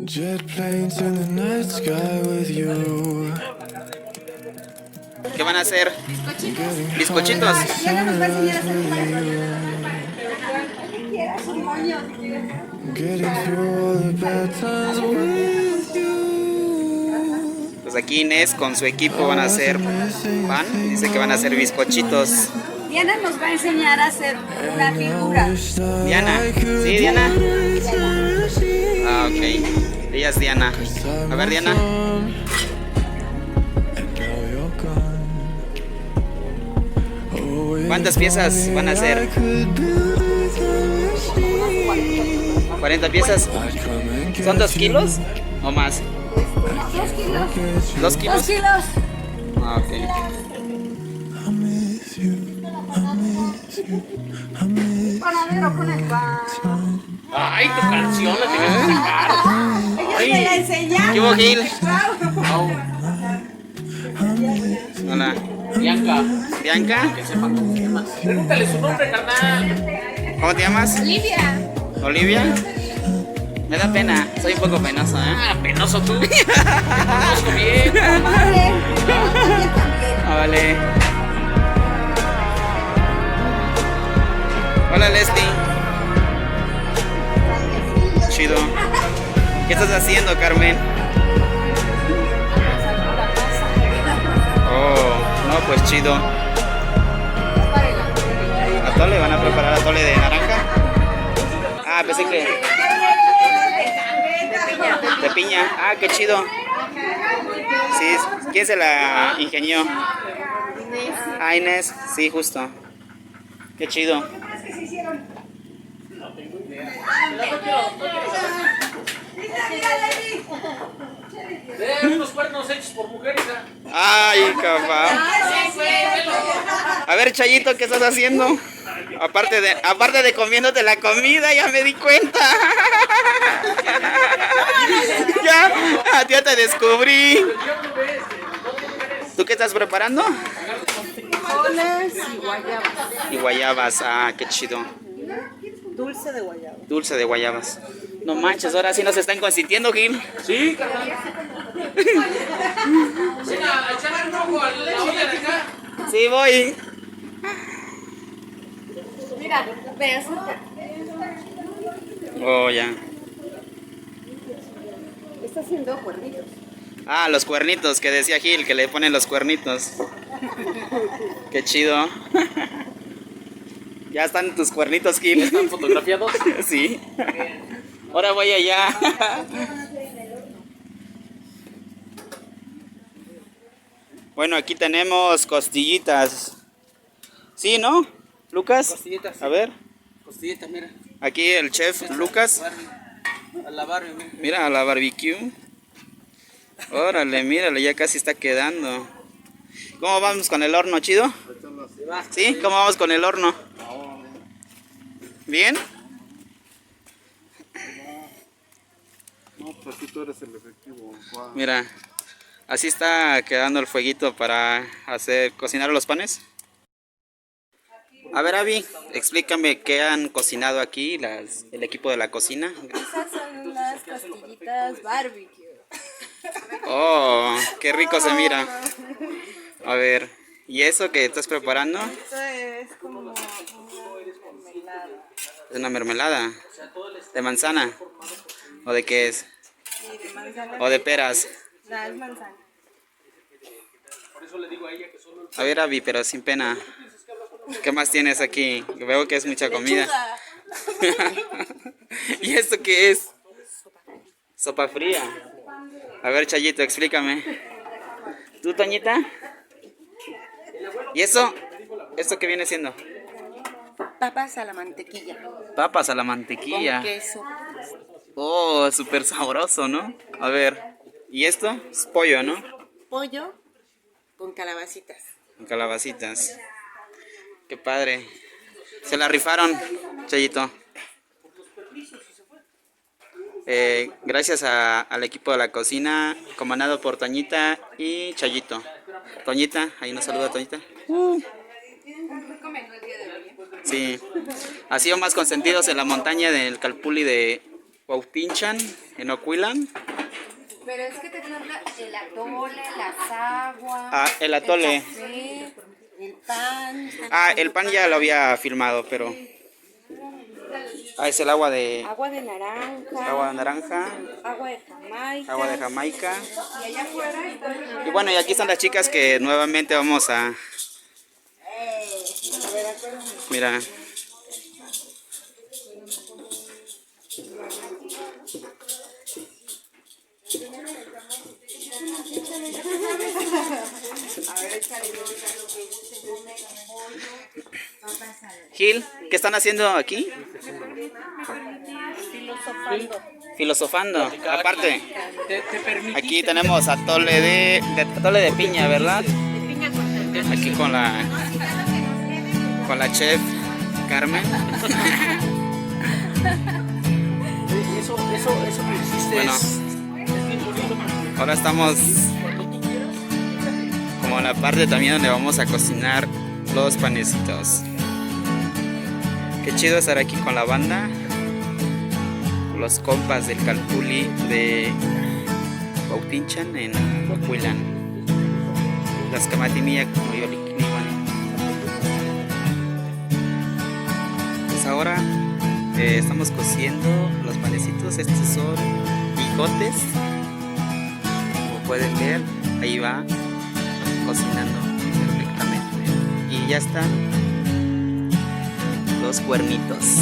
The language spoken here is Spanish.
Jet planes in the night sky with you. ¿Qué van a hacer? Bizcochitos. Diana nos va a enseñar a hacer lo que quieras, un moño. Getting through all the bad times with you. Pues aquí Inés con su equipo van a hacer pan. Dice que van a hacer bizcochitos. Diana nos va a enseñar a hacer una figura. Diana. ¿Sí, Diana? Ah, ok. Ella es Diana. A ver, Diana. ¿Cuántas piezas van a hacer? 40 piezas. ¿Son 2 kilos o más? 2 kilos. 2 kilos. 2 kilos. Ah, ok. Panadero con el pan. Ay, tu canción la tienes que sacar. Ella me la enseña. ¿Qué hubo, Gil? Hola. Bianca, ¿Bianca? que sepa cómo se llama. Pregúntale su nombre, carnal. ¿Cómo te llamas? Olivia. ¿Olivia? Me da pena, soy un poco penoso, ¿eh? Ah, penoso tú. Te conozco bien. Madre. Ah, vale. Hola, Leslie. Chido. ¿Qué estás haciendo, Carmen? Oh, no, pues chido. ¿Atole? ¿Van a preparar atole de naranja? Ah, pensé que... De piña. Ah, qué chido. Sí, ¿quién se la ingenió? Ah, Inés. Sí, justo. Qué chido. De unos cuernos hechos por mujeres. Ay, capaz. A ver, Chayito, ¿qué estás haciendo? Aparte de comiéndote la comida, ya me di cuenta. Ya te descubrí. ¿Tú qué estás preparando? Frijoles y guayabas. Y guayabas, ah, qué chido. Dulce de guayaba. Dulce de guayabas. No manches, ahora sí nos están consintiendo, Gil. Sí, carnal. Ven a echarle un ojo a la olla de acá. Sí, voy. Mira, veas. Oh, ya. Está haciendo cuernitos. Ah, los cuernitos que decía Gil, que le ponen los cuernitos. Qué chido. Ya están tus cuernitos, Gil. ¿Están fotografiados? Sí. Ahora voy allá. Bueno, aquí tenemos costillitas. ¿Sí, no? Lucas. Costillitas. A ver. Costillitas, mira. Aquí el chef Lucas. A la Barbie, mira. Mira, a la barbecue. Órale, mírale, ya casi está quedando. ¿Cómo vamos con el horno, chido? ¿Sí? ¿Cómo vamos con el horno? ¿Bien? No, pues aquí tú eres el efectivo. Wow. Mira, así está quedando el fueguito para cocinar los panes. A ver, Abby, explícame qué han cocinado aquí el equipo de la cocina. Esas son unas costillitas barbecue. Oh, qué rico se mira. A ver, ¿y eso que estás preparando? Esto es como una mermelada. ¿Es una mermelada? ¿De manzana? ¿O de qué es? Sí, de manzana. ¿O de peras? No, es manzana. A ver, Abby, pero sin pena. ¿Qué más tienes aquí? Veo que es mucha comida. Lechuga. ¿Y esto qué es? Sopa fría. A ver, Chayito, explícame. ¿Tú, Toñita? ¿Y eso? ¿Esto qué viene siendo? Papas a la mantequilla. Papas a la mantequilla. Con queso. Oh, súper sabroso, ¿no? A ver, ¿y esto? Es pollo, ¿no? Pollo con calabacitas. Con calabacitas. Qué padre. Se la rifaron, Chayito. Gracias al equipo de la cocina, comandado por Toñita y Chayito. Toñita, ahí nos saluda Toñita. Sí, ha sido más consentidos en la montaña del Calpulli de Cuautinchan, en Ocuilan. Pero es que te falta el atole, las aguas. Ah, el atole. El café, el pan. Ah, el pan ya lo había filmado, pero... Ah, es el agua de Agua de naranja. agua de naranja, Agua de Jamaica. agua de Jamaica. Y allá afuera está. Y bueno, y aquí están las chicas que nuevamente vamos a... Mira. Gil, ¿qué están haciendo aquí? Filosofando. Filosofando. Aparte, Te permitiste. aquí tenemos atole de piña, ¿verdad? Piña con Aquí con la chef Carmen. Eso que hiciste Bueno. es bien bonito. Ahora estamos como en la parte también donde vamos a cocinar los panecitos. Qué chido estar aquí con la banda, con los compas del Calpuli de Cuautinchan en Ocuilan. Las Camatimilla como yo pues ahora estamos cociendo los panecitos. Estos son bigotes. Como pueden ver, ahí va cocinando perfectamente. Y ya están los cuernitos.